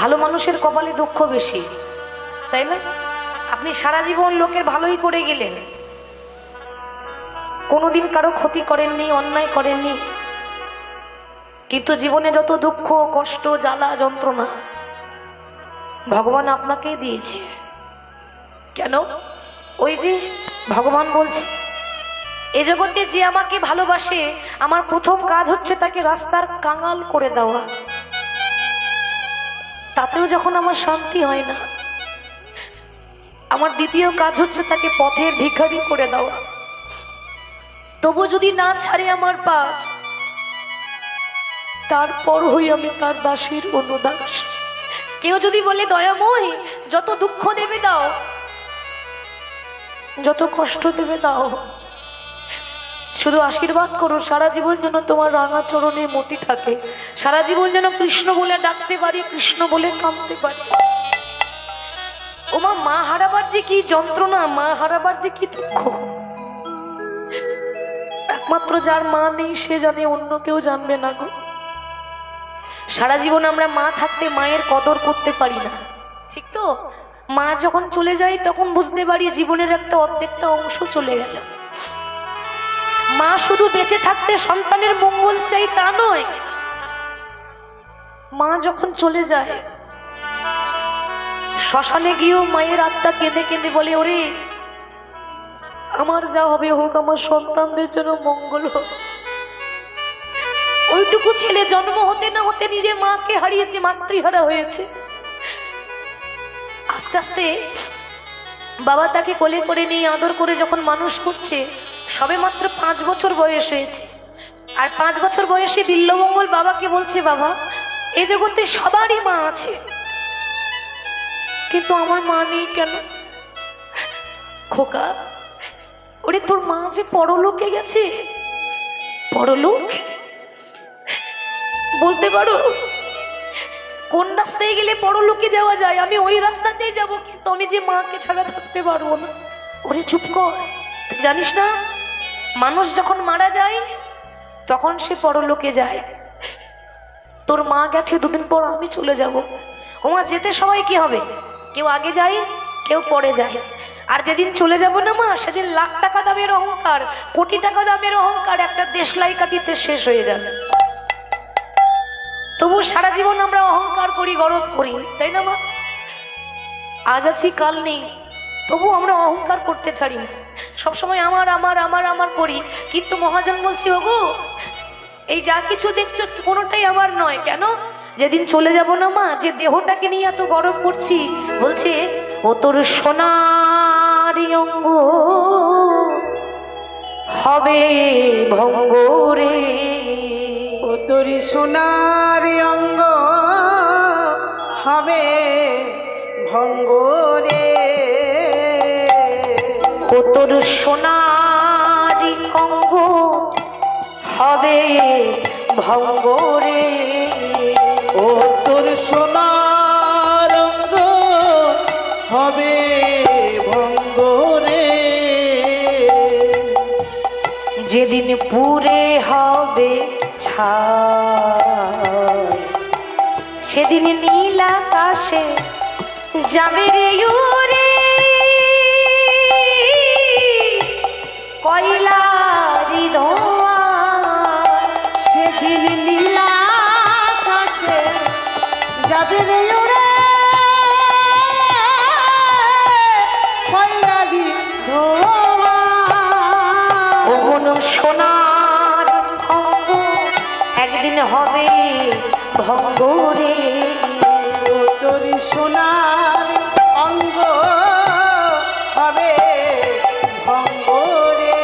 ভালো মানুষের কপালে দুঃখ বেশি, তাই না? আপনি সারা জীবন লোকের ভালোই করে গেলেন, কোনোদিন কারো ক্ষতি করেননি, অন্যায় করেননি, কিন্তু জীবনে যত দুঃখ কষ্ট জ্বালা যন্ত্রণা ভগবান আপনাকেই দিয়েছে। কেন? ওই যে ভগবান বলছে, এ জগতে যে আমাকে ভালোবাসে আমার প্রথম কাজ হচ্ছে তাকে রাস্তার কাঙাল করে দেওয়া। তাতেও যখন আমার শান্তি হয় না, আমার দ্বিতীয় কাজ হচ্ছে তাকে পথের ভিখারি করে দেওয়া। তবু যদি না ছাড়ে আমার পাঁচ, তারপর হই আমি তার দাসীর অনুদাস। কেউ যদি বলে দয়াময় যত দুঃখ দেবে দাও, যত কষ্ট দেবে দাও, শুধু আশীর্বাদ করো সারা জীবন যেন তোমার রাঙা চরণে মতি থাকে, সারা জীবন যেন কৃষ্ণ বলে ডাকতে পারি, কৃষ্ণ বলে কাঁদতে পারি। ওমা, মা হারাবার যে কি যন্ত্রণা, মা হারাবার যে কি দুঃখ, একমাত্র যার মা নেই সে জানে, অন্য কেউ জানবে না গো। সারা জীবন আমরা মা থাকতে মায়ের কদর করতে পারি না, ঠিক তো? মা যখন চলে যায় তখন বুঝতে পারি জীবনের একটা অর্ধেকটা অংশ চলে গেল। মা শুধু বেঁচে থাকতে সন্তানের মঙ্গল চাই তা নয়, মা যখন চলে যায় শ্মশানে গিয়েও মায়ের আত্মা কেঁদে কেঁদে বলে, ওরে আমার যা হবে হোক, আমার সন্তানদের জন্য মঙ্গল হোক। ওইটুকু ছেলে জন্ম হতে না হতে নিজের মাকে হারিয়েছে, মাতৃহারা হয়েছে। আস্তে আস্তে বাবা তাকে কোলে করে নিয়ে আদর করে যখন মানুষ করছে, সবে মাত্র 5 বছর বয়স হয়েছে। আর 5 বছর বয়সে বিল্লমঙ্গল বাবাকে বলছে, বাবা এ জগতে সবারই মা আছে, কিন্তু আমার মা নেই কেন? খোকা, ওরে তোর মা যে পরলোকে গেছে। পরলোক বলতে পারো? কোন রাস্তায় গেলে পরলোকে যাওয়া যায়? আমি ওই রাস্তাতেই যাব, কিন্তু আমি যে মাকে ছাড়া থাকতে পারবো না। ওরে চুপ কর, তুই জানিস না মানুষ যখন মারা যায় তখন সে পরলোকে যায়। তোর মা গেছে, 2 দিন পর আমি চলে যাব। ওমা, যেতে সবাই কি হবে? কেউ আগে যায়, কেউ পরে যায়। আর যেদিন চলে যাব না মা, সেদিন লাখ টাকা দামের অহংকার, কোটি টাকা দামের অহংকার একটা দেশলাই কাটিতে শেষ হয়ে যাবে। তবু সারা জীবন আমরা অহংকার করি, গর্ব করি, তাই না মা? আজ আছি কাল নেই, তবু আমরা অহংকার করতে ছাড়ি না, সবসময় আমার আমার আমার আমার করি। কিন্তু মহাজন বলছি, ওগো এই যা কিছু দেখছো কোনোটাই আমার নয়। কেন? যেদিন চলে যাব না মা, যে দেহটাকে নিয়ে এত গর্ব করছি, বলছে ও তোর সোনার অঙ্গ হবে ভঙ্গ রে, ও তোর সোনার অঙ্গ হবে ভঙ্গ রে, ও তোর সোনার অঙ্গ হবে ভঙ্গ রে, ও তোর সোনার অঙ্গ হবে ভঙ্গ রে, যেদিন পুরে হবে ছাই, সেদিন নীল আকাশে যাবে রে উড়ে, কয়লারি ধোঁয়া, সেদিন নীল আকাশে যাবে রে উড়ে, কয়লারি ধোঁয়া, ও মন সোনার অঙ্গ একদিন হবে ভঙ্গ রে, ও তোর সোনার অঙ্গ হবে ভঙ্গ রে,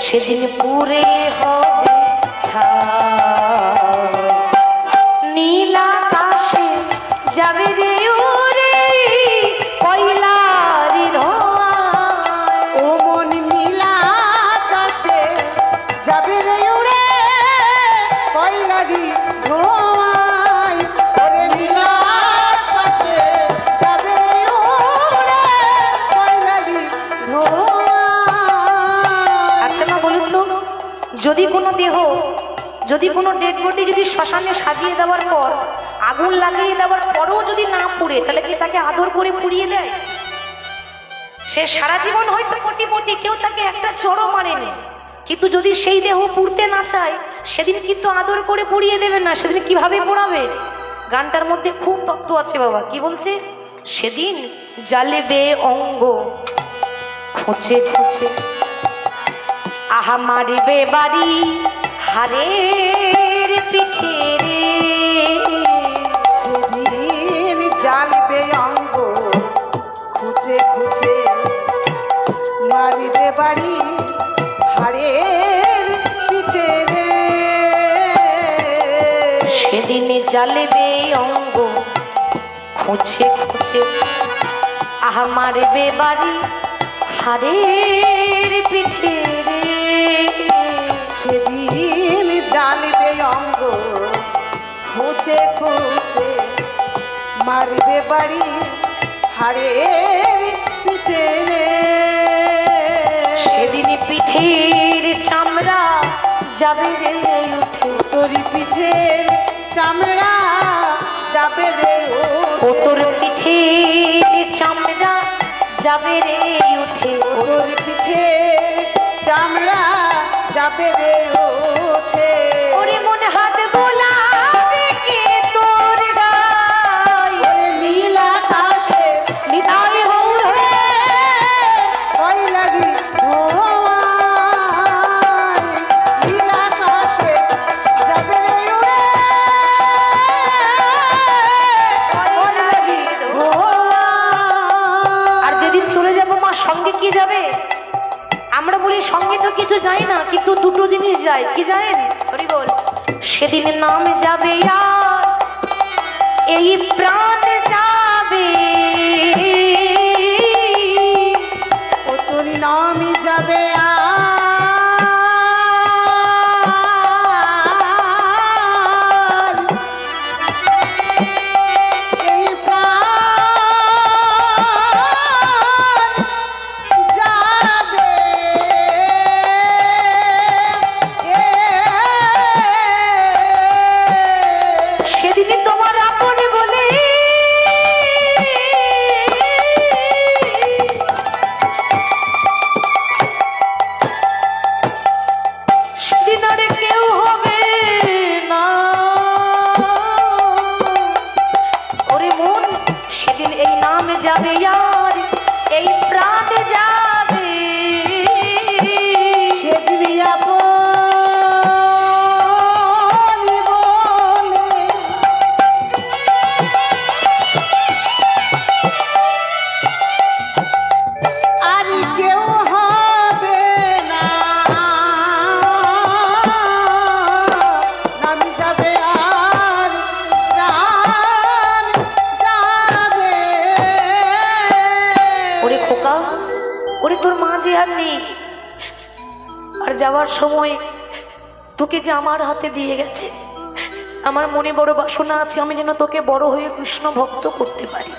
সেদিন পুরে হবে ছাই, নীল আকাশে যাবে রে উড়ে, কয়লারি ধোঁয়া, ও মন নীল আকাশে যাবে রে উড়ে, কয়লারি ধোঁয়ায়, ওরে নীল যদি কোনো ডেড বডি যদি শ্মশানে সাজিয়ে দেওয়ার পর আগুন লাগিয়ে দেওয়ার পরেও যদি না পুড়ে, তাহলে কি তাকে আদর করে পুড়িয়ে দেয়? সে সারা জীবন হয়তো কোটিপতি, কেউ তাকে একটা চড়ও মারেনি, কিন্তু যদি সেই দেহ পুড়তে না চায়, সেদিন কিন্তু আদর করে পুড়িয়ে দেবে না। সেদিন কিভাবে পোড়াবে? গানটার মধ্যে খুব তত্ত্ব আছে বাবা। কি বলছে? সেদিন জ্বালেবে অঙ্গ খুঁচে খুঁচে, আহা মারিবে বাড়ি হারের পিঠে রে। সেদিন জ্বালবে অঙ্গ খুঁজে খুঁজে, মারিবে বাড়ি হাড়ের পিঠে রে। সেদিন জ্বালেবে অঙ্গ খুঁচে খুঁচে, আহা মারবে বাড়ি হারের পিঠে রে। সেদিন জ্বালবে অঙ্গ খুঁজে খুঁজে, মারিবে বাড়ি হাড়ের পিঠে রে। সেদিন পিঠের চামড়া যাবে রে উঠে, তোরি পিঠের চামড়া যাবে রে ও তোর পিঠের চামড়া যাবে রে উঠে। তোর পিঠের চামড়া যাবে রে ওঠে। ওরে মন হাত বোলাবে কে তোর গায়, ওরে নীল আকাশে নিতাই হৌর হে। কই লাগি ধোঁয়ায়, নীল আকাশে যাবে রে উড়ে, কই লাগি ধোঁয়ায়। আর যেদিন চলে যাব মা, সঙ্গে কি যাবে? আমরা বলি সঙ্গে তো কিছু যাই না, কিন্তু দুটো জিনিস যায়। কি জানেন? হরি বল। সেদিন নাম যাবে আর এই প্রাণ যাবে, ও তোর নামই যাবে আর এই প্রাণ যাবে। সেদিনই তোমার আপন বলে সেদিন আর কেউ হবে না। ওরে মন, সেদিন এই নাম যাবে আর এই প্রাণ যাবে। সেদিনই আপন বলে আর কেউ হবে না, নাম যাবে আর প্রাণ যাবে। ওরে খোকা, ওরে তোর মা যে আর নেই, আর যাওয়ার সময় তোকে যে আমার হাতে দিয়ে গেছে, আমার মনে বড় বাসনা আছে আমি যেন তোকে বড় হয়ে কৃষ্ণ ভক্ত করতে পারি।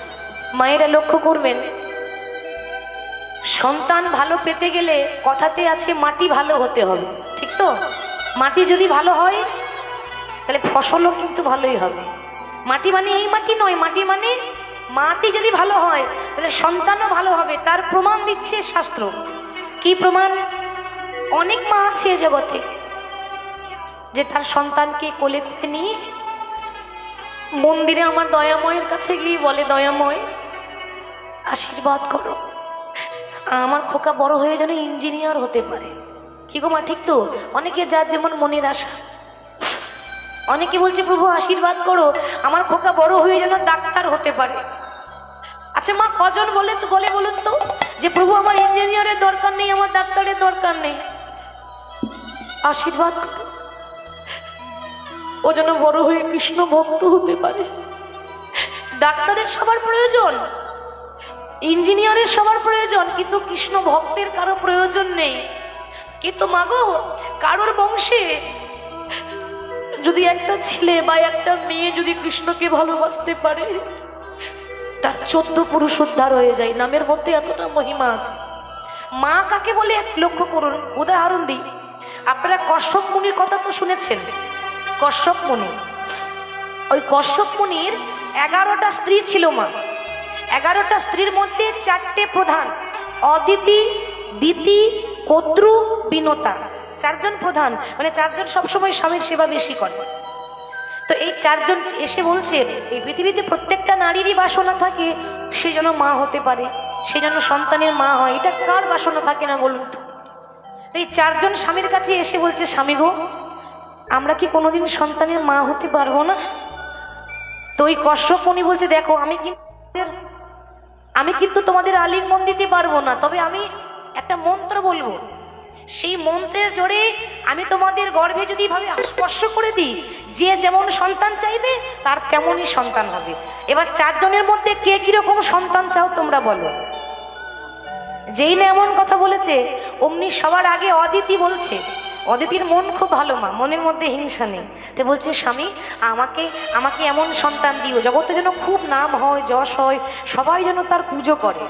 মায়েরা লক্ষ্য করবেন, সন্তান ভালো পেতে গেলে কথাতে আছে মাটি ভালো হতে হবে, ঠিক তো? মাটি যদি ভালো হয় তাহলে ফসলও কিন্তু ভালোই হবে। মাটি মানে এই মাটি নয়, মাটি মানে মাটি যদি ভালো হয় তাহলে সন্তানও ভালো হবে। তার প্রমাণ দিচ্ছে শাস্ত্র। কি প্রমাণ? অনেক মা আছে এ জগতে যে তার সন্তানকে কোলে করে নিয়ে মন্দিরে আমার দয়াময়ের কাছে গিয়ে বলে, দয়াময় আশীর্বাদ করো, আমার খোকা বড় হয়ে যেন ইঞ্জিনিয়ার হতে পারে। কি গো মা, ঠিক তো? অনেকে যার যেমন মনের আশা। অনেকে বলছে প্রভু আশীর্বাদ করো, আমার খোকা বড় হয়ে যেন ডাক্তার হতে পারে। আচ্ছা মা, কজন বলে তো বলে বলুন তো যে প্রভু আমার ইঞ্জিনিয়ারের দরকার নেই, আমার ডাক্তারের দরকার নেই, আশীর্বাদ করো ও যেন বড় হয়ে কৃষ্ণ ভক্ত হতে পারে। ডাক্তারের সবার প্রয়োজন, ইঞ্জিনিয়ারের সবার প্রয়োজন, কিন্তু কৃষ্ণ ভক্তের কারো প্রয়োজন নেই। কিন্তু মাগো, কারোর বংশে যদি একটা ছেলে বা একটা মেয়ে যদি কৃষ্ণকে ভালোবাসতে পারে, তার 14 পুরুষ উদ্ধার হয়ে যায়। নামের মধ্যে এতটা মহিমা আছে। মা কাকে বলে লক্ষ্য করুন। উদাহরণ দিই, আপনারা কশ্যপ মুনির কথা তো শুনেছেন। কশ্যপ মুনি। ওই কশ্যপ মুনির 11টা স্ত্রী ছিল মা। 11টা স্ত্রীর মধ্যে 4টে প্রধান, অদিতি, দিতি, কদ্রু, বিনতা। 4জন প্রধান, মানে 4জন সবসময় স্বামীর সেবা বেশি করে। তো এই 4জন এসে বলছে এই পৃথিবীতে প্রত্যেকটা নারীরই বাসনা থাকে সে যেন মা হতে পারে, সে যেন সন্তানের মা হয়। এটা কার বাসনা থাকে না বলুন তো? এই 4জন স্বামীর কাছে এসে বলছে, স্বামী গো, আমরা কি কোনোদিন সন্তানের মা হতে পারবো না? তো ওই কশ্যপ মুনি বলছে, দেখো আমি কিন্তু তোমাদের আলিঙ্গন দিতে পারবো না, তবে আমি একটা মন্ত্র বলবো। সেই মন্ত্রের জোরে আমি তোমাদের গর্ভে যদি ভাবে স্পর্শ করে দিই, যে যেমন সন্তান চাইবে তার তেমনই সন্তান হবে। এবার 4জনের মধ্যে কে কিরকম সন্তান চাও তোমরা বলো। যেই না এমন কথা বলেছে অমনি সবার আগে অদিতি বলছে। অদিতির মন খুব ভালো মা, মনের মধ্যে হিংসা নেই। তো বলছে, স্বামী আমাকে এমন সন্তান দিও জগতে যেন খুব নাম হয়, যশ হয়, সবাই যেন তার পুজো করে,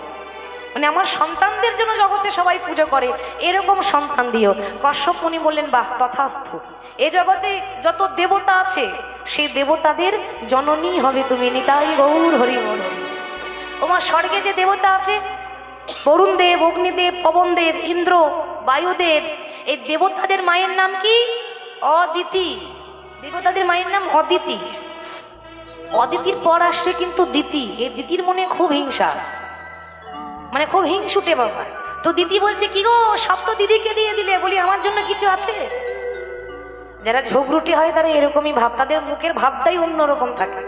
মানে আমার সন্তানদের জন্য জগতে সবাই পুজো করে, এরকম সন্তান দিও। কশ্যপ মুনি বললেন, বাহ, তথাস্তু। এ জগতে যত দেবতা আছে সেই দেবতাদের জননী হবে তুমি, নিতাই গৌর হরি বল। তোমার স্বর্গে যে দেবতা আছে, বরুণ দেব, অগ্নিদেব, পবন দেব, ইন্দ্র, বায়ুদেব, এই দেবতাদের মায়ের নাম কি? অদিতি। দেবতাদের মায়ের নাম অদিতি। অদিতির পর আসছে কিন্তু দিতি। এই দিতির মনে খুব হিংসা, মানে খুব হিংসুটে বাবা। তো দিদি বলছে, কি গো, সব তো দিদিকে দিয়ে দিলে, বলি আমার জন্য কিছু আছে? যারা ঝগড়ুটে হয় তারা এরকমই ভাব, তাদের মুখের ভাবটাই অন্যরকম থাকে।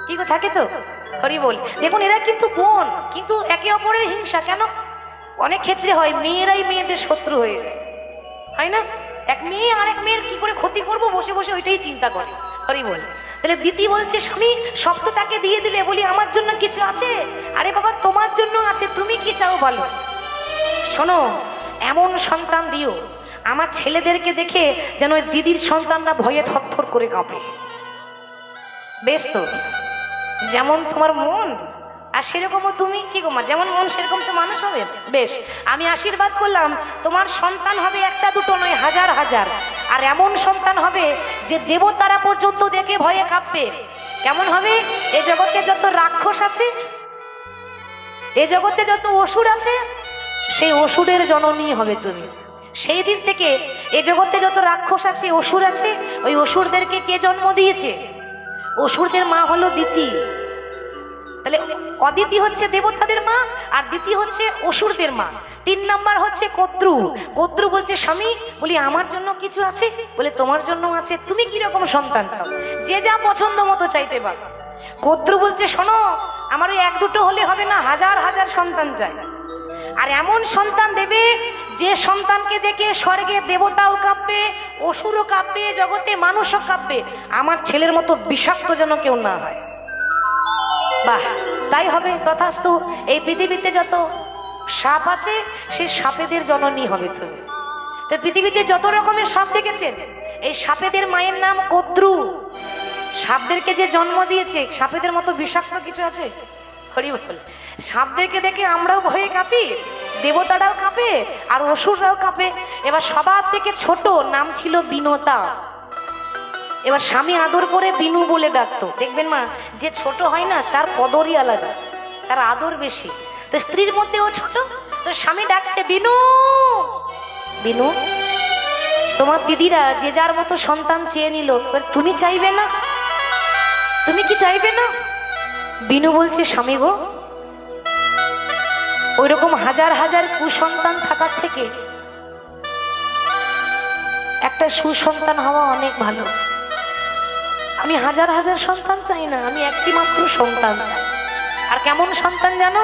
কি গো, থাকে তো? হরি বল। দেখুন, এরা কিন্তু বোন, কিন্তু একে অপরের হিংসা কেন? অনেক ক্ষেত্রে হয় মেয়েরাই মেয়েদের শত্রু হয়ে যায়, হয় না? এক মেয়ে আরেক মেয়ের কি করে ক্ষতি করব বসে বসে ওইটাই চিন্তা করে। হরি বল। তাহলে দিদি বলছে, স্বামী সব তো তাকে দিয়ে দিলে, বলি আমার জন্য কিছু আছে? আরে বাবা, তোমার জন্য আছে, তুমি কি চাও বলো। শোনো, এমন সন্তান দিও আমার ছেলেদেরকে দেখে যেন ওই দিদির সন্তানরা ভয়ে থরথর করে কাঁপে। বেশ তো, যেমন তোমার মন আর সেরকমও তুমি, কি গো মা, যেমন মন সেরকম তো মানুষ হবে। বেশ, আমি আশীর্বাদ করলাম, তোমার সন্তান হবে একটা দুটো নয়, হাজার হাজার। আর এমন সন্তান হবে যে দেবতারা পর্যন্ত দেখে ভয়ে কাঁপবে। কেমন হবে? এ জগতে যত রাক্ষস আছে, এ জগতে যত অসুর আছে, সেই অসুরের জননী হবে তুমি। সেই দিন থেকে এ জগতে যত রাক্ষস আছে, অসুর আছে, ওই অসুরদেরকে কে জন্ম দিয়েছে? অসুরদের মা হলো দিতি। তাহলে অদিতি হচ্ছে দেবতাদের মা, আর দিতি হচ্ছে অসুরদের মা। 3 নাম্বার হচ্ছে কদ্রু। কদ্রু বলছে, স্বামী, বলি আমার জন্য কিছু আছে? বলে তোমার জন্য আছে, তুমি কি রকম সন্তান চাও? যে যা পছন্দ মতো চাইতে পারো। কদ্রু বলছে, শোনো, আমার ওই 1-2 হলে হবে না, হাজার হাজার সন্তান চাই। আর এমন সন্তান দেবে যে সন্তানকে দেখে স্বর্গে দেবতাও কাঁপবে, অসুরও কাঁপবে, জগতে মানুষও কাঁপবে। আমার ছেলের মতো বিষাক্ত যেন কেউ না হয়। বাহ, তাই হবে, তথাস্তু। এই পৃথিবীতে যত সাপ আছে সেই সাপেদের জননী হবে তুমি। তো পৃথিবীতে যত রকমের সাপ দেখেছেন, এই সাপেদের মায়ের নাম কদ্রু। সাপদেরকে যে জন্ম দিয়েছে, সাপেদের মতো বিষাক্ত কিছু আছে? হরি বল। সাপদেরকে দেখে আমরাও ভয়ে কাঁপি, দেবতারাও কাঁপে, আর অসুররাও কাঁপে। এবার সবার থেকে ছোট নাম ছিল বিনতা। এবার স্বামী আদর করে বিনু বলে ডাকতো। দেখবেন মা, যে ছোট হয় না তার কদরই আলাদা, তার আদর বেশি। তো স্ত্রীর মধ্যে ও ছোট, তো স্বামী ডাকছে, বিনু, বিনু। তোমার দিদিরা যে যার মতো সন্তান চেয়ে নিল, এবার তুমি চাইবে না? তুমি কি চাইবে না? বিনু বলছে, স্বামী গো, ওই রকম হাজার হাজার কুসন্তান থাকার থেকে একটা সুসন্তান হওয়া অনেক ভালো। আমি হাজার হাজার সন্তান চাই না, আমি একটি মাত্র সন্তান চাই। আর কেমন সন্তান জানো?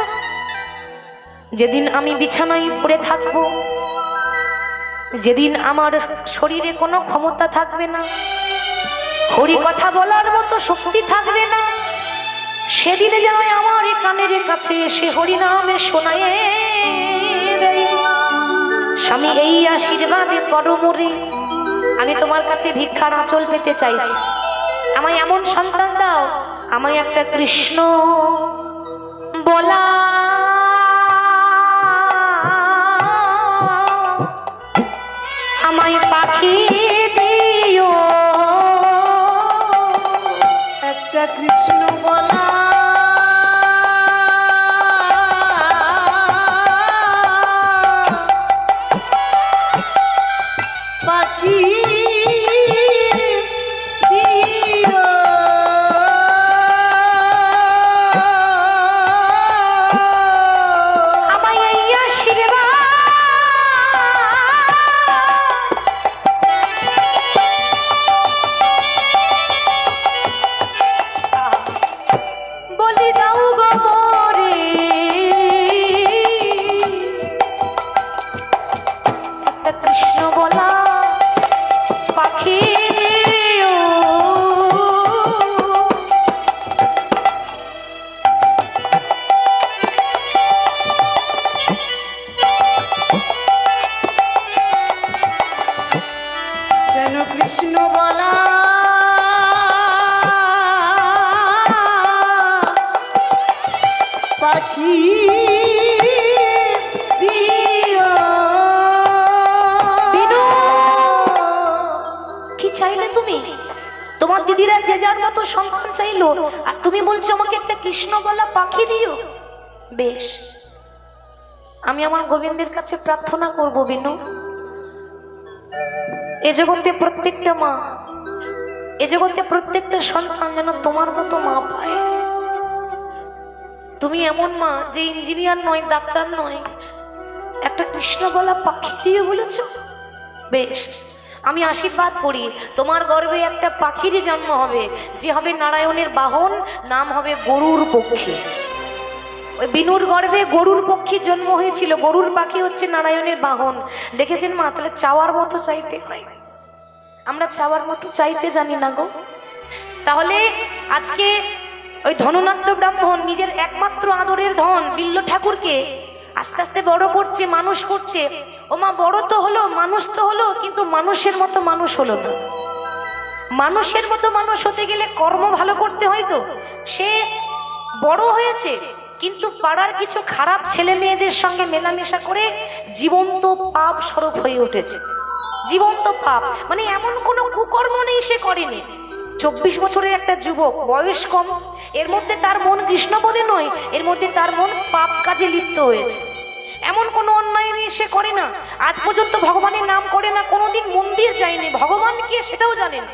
যেদিন আমি বিছানায় পড়ে থাকবো, যেদিন আমার শরীরে কোনো ক্ষমতা থাকবে না, হরি কথা বলার মতো শক্তি থাকবে না, সেদিনে যেন আমার এই কানের কাছে এসে হরি নামে শোনায় দেয়, স্বামী এই আশীর্বাদে করো মোরে, আমি তোমার কাছে ভিক্ষার আঁচল পেতে চাইছি, আমায় এমন সন্তান দাও, আমায় একটা কৃষ্ণ বলা আমায় পাখি দিও কৃষ্ণ বলা পাখি দিও আমায় এই আশীর্বাদ বলি দাও গো মোরে, একটা কৃষ্ণ বলা পাখি দিও। যেন কৃষ্ণ বলা পাখি দিও। বিনু, কি চাইলে তুমি? তোমার দিদিরা যে যার মতো সন্তান চাইলো, আর তুমি বলছো আমাকে একটা কৃষ্ণ বলা পাখি দিও। বেশ, আমি আমার গোবিন্দের কাছে প্রার্থনা করব বিনু, এ জগতে প্রত্যেকটা মা, এ জগতে প্রত্যেকটা সন্তান যেন তোমার মতো মা পায়। তুমি এমন মা যে ইঞ্জিনিয়ার নয়, ডাক্তার নয়, একটা কৃষ্ণ বলা পাখি দিয়ে বলেছ। বেশ, আমি আশীর্বাদ করি তোমার গর্ভে একটা পাখিরই জন্ম হবে, যে হবে নারায়ণের বাহন, নাম হবে গরুর পক্ষী। ওই বিনুর গর্ভে গরুর পক্ষী জন্ম হয়েছিল, গরুর পাখি হচ্ছে নারায়ণের বাহন। দেখেছেন মা? তাহলে চাওয়ার মতো চাইতে হয়, আমরা চাওয়ার মতো চাইতে জানি না গো। তাহলে আজকে ওই ধননাট্য ব্রাহ্মণ নিজের একমাত্র আদরের ধন বিল্ল ঠাকুরকে আস্তে আস্তে বড় করছে, মানুষ করছে। ও মা, বড় তো হলো, মানুষ তো হলো, কিন্তু মানুষের মতো মানুষ হলো না। মানুষের মতো মানুষ হতে গেলে কর্ম ভালো করতে হয়। তো সে বড় হয়েছে, কিন্তু পাড়ার কিছু খারাপ ছেলে মেয়েদের সঙ্গে মেলামেশা করে জীবন্ত পাপ স্বরূপ হয়ে উঠেছে। জীবন্ত পাপ মানে এমন কোনো কুকর্ম নেই সে করেনি। 24 বছরের একটা যুবক, বয়স কম, এর মধ্যে তার মন কৃষ্ণপদে নয়, এর মধ্যে তার মন পাপ কাজে লিপ্ত হয়েছে। এমন কোনো অন্যায় নেই সে করে না, আজ পর্যন্ত ভগবানের নাম করে না, কোনোদিন মন্দির যায়নি, ভগবান কে সেটাও জানে না।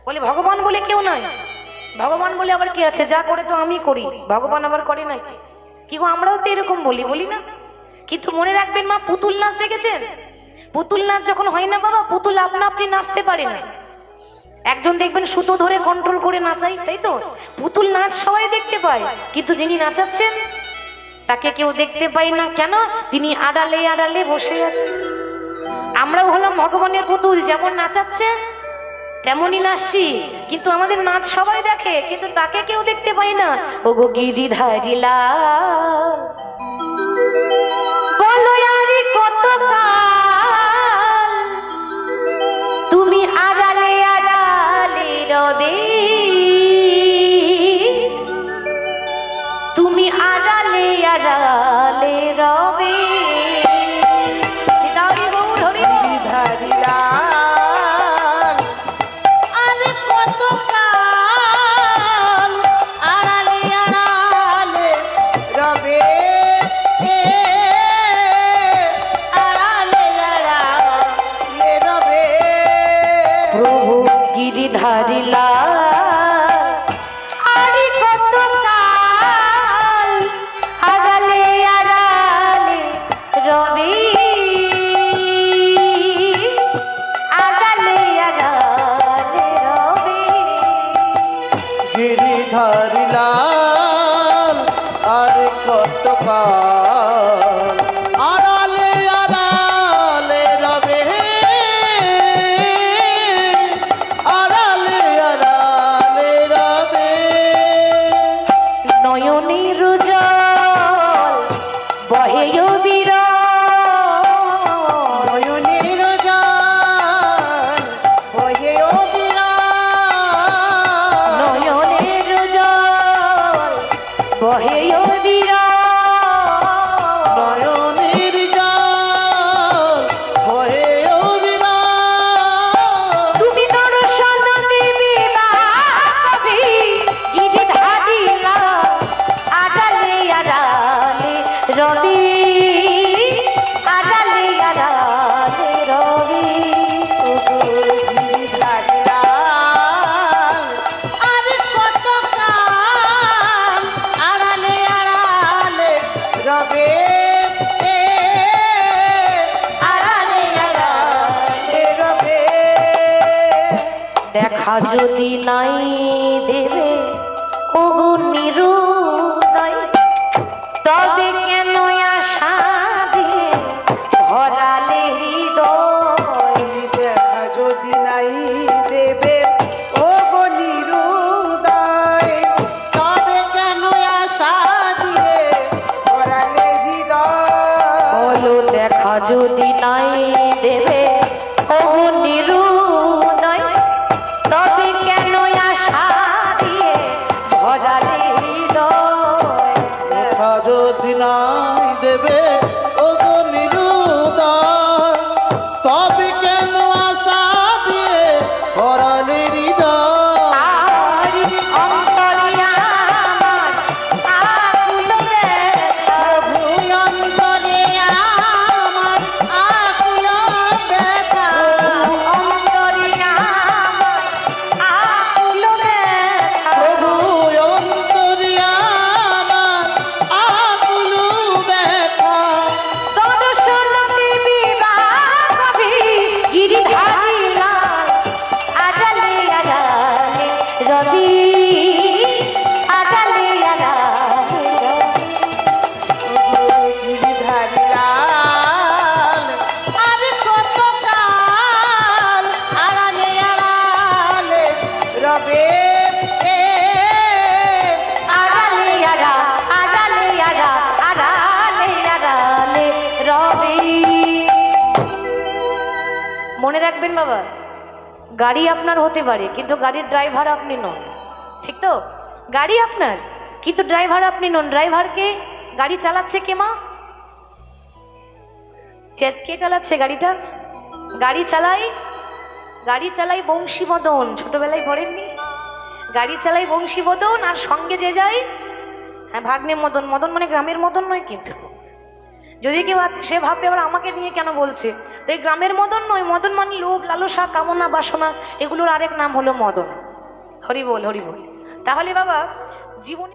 বলে ভগবান বলে কেউ নাই, ভগবান বলে আবার কি আছে? যা করে তো আমি করি, ভগবান আবার করে নাকি? কি গো, আমরাও তো এরকম বলি না? কিন্তু মনে রাখবেন মা, পুতুল নাচ দেখেছেন? পুতুল নাচ যখন হয় না বাবা, পুতুল আপনা আপনি নাচতে পারে না। একজন দেখবেন সুতো ধরে কন্ট্রোল করে নাচাই, তাই তো? পুতুল নাচ সবাই দেখতে পায়, কিন্তু যিনি নাচাচ্ছেন তাকে কেউ দেখতে পায় না। কেন? তিনি আড়ালে আড়ালে বসে আছে। আমরাও হলাম ভগবানের পুতুল, যেমন নাচাচ্ছে তেমনই নাচছি, কিন্তু আমাদের নাচ সবাই দেখে, কিন্তু তাকে কেউ দেখতে পায় না। ও গো গিরিধারী লাল, বলো আরে কতকাল তুমি আড়ালে আড়ালে রবে, তুমি আড়ালে আড়ালে রবে। গিরিধারী লাল, আরে কতকাল আড়ালে আড়ালে রবে, আড়ালে আড়ালে রবে। প্রভু গিরিধারী লাল, আরে কতকাল আড়ালে আড়ালে রবে, আড়ালে আড়ালে রবে। গিরিধারী লাল, আর কতকাল আড়ালে আড়ালে রবে, আড়ালে আড়ালে রবে। নয়নের জল বহে বিরল, নয়নের জল বহে অবিরাম, নয়নের জল বহে বিরল, নয়নের জল বহে অবিরাম। তুমি দর্শন দেবে বাবি, গিরিধারী যদি নাই দেবে ওগো নিরুদয়, তবে কেন আশা দিয়ে ভরালে হৃদয়। দেখা যদি নাই দেবে ও গো নিরুদয়, তবে কেন আশা দিয়ে ভরালে হৃদয়। বলো দেখা যদি নাই দেবে ওগো নিরুদয়, তবে কেন আশা দিয়ে ভরালে হৃদয়। দেখা যদি নাই দেবে ও গো নিরুদয়, তবে কেন আশা দিয়ে ভরালে হৃদয়। তারি অন্তরে আমার আকুল ব্যথা, প্রভু অন্তরে আমার আকুল ব্যথা। অন্তরে আমার আকুল ব্যথা। প্রভু অন্তরিয়ামান আকুল ব্যথা। দর্শন দেবী বা কবি গিরিধারী লাল, আজালে আজালে রবি, আজালে আজালে গিরিধারী লাল, আর কত কাল আড়ালে আড়ালে রবে। আড়ালে আড়া, আড়ালে আড়া, আড়ালে আড়ালে রবি। মনে রাখবেন বাবা, গাড়ি আপনার হতে পারে কিন্তু গাড়ির ড্রাইভার আপনি নন, ঠিক তো? গাড়ি আপনার কিন্তু ড্রাইভার আপনি নন। ড্রাইভারকে, গাড়ি চালাচ্ছে কে মা? কে চালাচ্ছে গাড়িটা? গাড়ি চালাই বংশীবদন। ছোটবেলায় পড়েননি? গাড়ি চালাই বংশীবদন, আর সঙ্গে যে যায়, হ্যাঁ ভাগ্নে মদন। মদন মানে গ্রামের মদন নয় কিন্তু। যদি কেউ আছে সে ভাববে আবার আমাকে নিয়ে কেন বলছে। তো এই গ্রামের মদন নয়, মদন মানে লোভ, লালসা, কামনা, বাসনা, এগুলোর আরেক নাম হলো মদন। হরি বল, হরি বল। তাহলে বাবা জীবনে